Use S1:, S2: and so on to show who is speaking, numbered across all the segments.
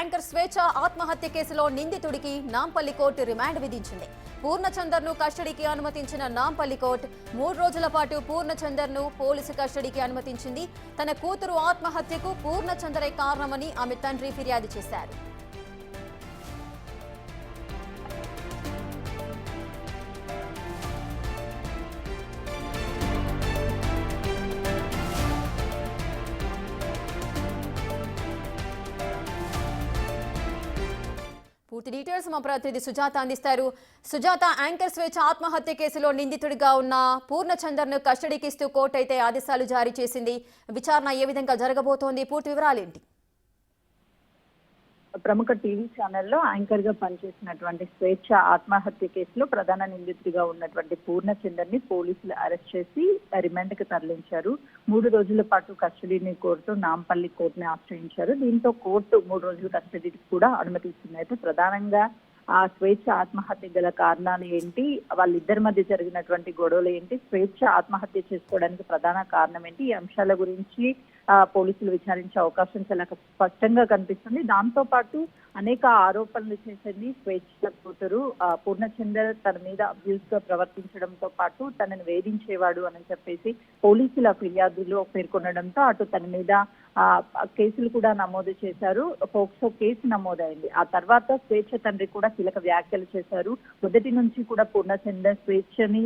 S1: Anchor స్వేచ్ఛ ఆత్మహత్య కేసులో నిందితుడికి నాంపల్లి కోర్టు రిమాండ్ విధించింది. పూర్ణచందర్ను కస్టడీకి అనుమతించిన నాంపల్లి కోర్టు 3 రోజుల పాటు పూర్ణచందర్ను పోలీసు కస్టడీకి అనుమతించింది. తన కూతురు ఆత్మహత్యకు పూర్ణచందరే కారణమని ఆమె తండ్రి ఫిర్యాదు చేశారు. పూర్తి డీటెయిల్స్ మా ప్రతినిధి సుజాత అందిస్తారు. సుజాత, యాంకర్ స్వేచ్ఛ ఆత్మహత్య కేసులో నిందితుడిగా ఉన్న పూర్ణచందర్ను కస్టడీకి ఇస్తూ కోర్టు అయితే ఆదేశాలు జారీ చేసింది. విచారణ ఏ విధంగా జరగబోతోంది? పూర్తి వివరాలేంటి?
S2: ప్రముఖ టీవీ ఛానల్లో యాంకర్ గా పనిచేసినటువంటి స్వేచ్ఛ ఆత్మహత్య కేసులో ప్రధాన నిందితుడిగా ఉన్నటువంటి పూర్ణచందర్ని పోలీసులు అరెస్ట్ చేసి రిమాండ్ కి తరలించారు. 3 రోజుల పాటు కస్టడీని కోరుతూ నాంపల్లి కోర్టుని ఆశ్రయించారు. దీంతో కోర్టు 3 రోజుల కస్టడీకి కూడా అనుమతి ఇచ్చింది. అయితే ప్రధానంగా ఆ స్వేచ్ఛ ఆత్మహత్య గల కారణాలు ఏంటి, వాళ్ళిద్దరి మధ్య జరిగినటువంటి గొడవలు ఏంటి, స్వేచ్ఛ ఆత్మహత్య చేసుకోవడానికి ప్రధాన కారణం ఏంటి, ఈ అంశాల గురించి పోలీసులు విచారించే అవకాశం చాలా స్పష్టంగా కనిపిస్తుంది. దాంతో పాటు అనేక ఆరోపణలు చేసింది స్వేచ్ఛ కూతురు. పూర్ణచందర్ తన మీద అబ్యూస్ గా ప్రవర్తించడంతో పాటు తనను వేధించేవాడు అని చెప్పేసి పోలీసుల ఫిర్యాదులో పేర్కొనడంతో అటు తన మీద కేసులు కూడా నమోదు చేశారు. పోక్సో కేసు నమోదైంది. ఆ తర్వాత స్వేచ్ఛ తండ్రి కూడా కీలక వ్యాఖ్యలు చేశారు. మొదటి నుంచి కూడా పూర్ణచందర్ స్వేచ్ఛని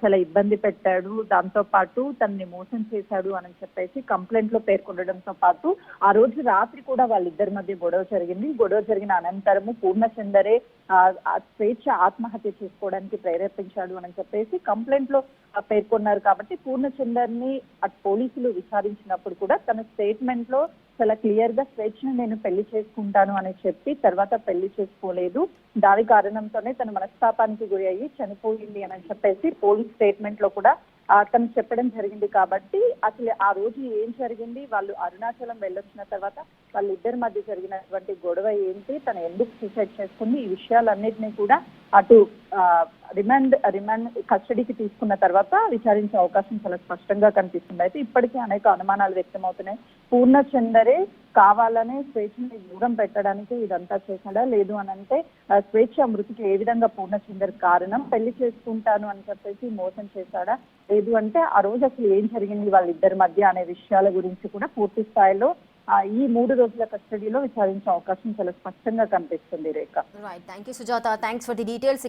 S2: చాలా ఇబ్బంది పెట్టాడు, దాంతో పాటు తనని మోసం చేశాడు అని చెప్పేసి కంప్లైంట్ లో పేర్కొనడంతో పాటు ఆ రోజు రాత్రి కూడా వాళ్ళిద్దరి మధ్య గొడవ జరిగింది. గొడవ జరిగిన అనంతరము పూర్ణచందరే స్వేచ్ఛ ఆత్మహత్య చేసుకోవడానికి ప్రేరేపించాడు అని చెప్పేసి కంప్లైంట్ లో పేర్కొన్నారు. కాబట్టి పూర్ణచందర్ ని అటు పోలీసులు విచారించినప్పుడు కూడా తన స్టేట్మెంట్ లో చాలా క్లియర్ గా స్వేచ్ఛను నేను పెళ్లి చేసుకుంటాను అని చెప్పి తర్వాత పెళ్లి చేసుకోలేదు, దాని కారణంతోనే తన మనస్తాపానికి గురి అయ్యి చనిపోయింది అని చెప్పేసి పోలీస్ స్టేట్మెంట్ లో కూడా తను చెప్పడం జరిగింది. కాబట్టి అసలు ఆ రోజు ఏం జరిగింది, వాళ్ళు అరుణాచలం వెళ్ళొచ్చిన తర్వాత వాళ్ళిద్దరి మధ్య జరిగినటువంటి గొడవ ఏంటి, తను ఎందుకు సూసైడ్ చేసుకుంది, ఈ విషయాలన్నిటినీ కూడా అటు రిమాండ్ కస్టడీకి తీసుకున్న తర్వాత విచారించే అవకాశం చాలా స్పష్టంగా కనిపిస్తుంది. అయితే ఇప్పటికీ అనేక అనుమానాలు వ్యక్తమవుతున్నాయి. పూర్ణచందరే కావాలనే స్వేచ్ఛని దూరం పెట్టడానికి ఇదంతా చేశాడా, లేదు అని అంటే స్వేచ్ఛ మృతికి ఏ విధంగా పూర్ణచందర్ కారణం, పెళ్లి చేసుకుంటాను అని చెప్పేసి మోసం చేశాడా, లేదు అంటే ఆ రోజు అసలు ఏం జరిగింది వాళ్ళిద్దరి మధ్య అనే విషయాల గురించి కూడా పూర్తి స్థాయిలో ఈ 3 రోజుల కస్టడీలో విచారించే అవకాశం చాలా స్పష్టంగా కనిపిస్తుంది. Rekha.
S1: Right, thank you Sujatha, thanks for the details.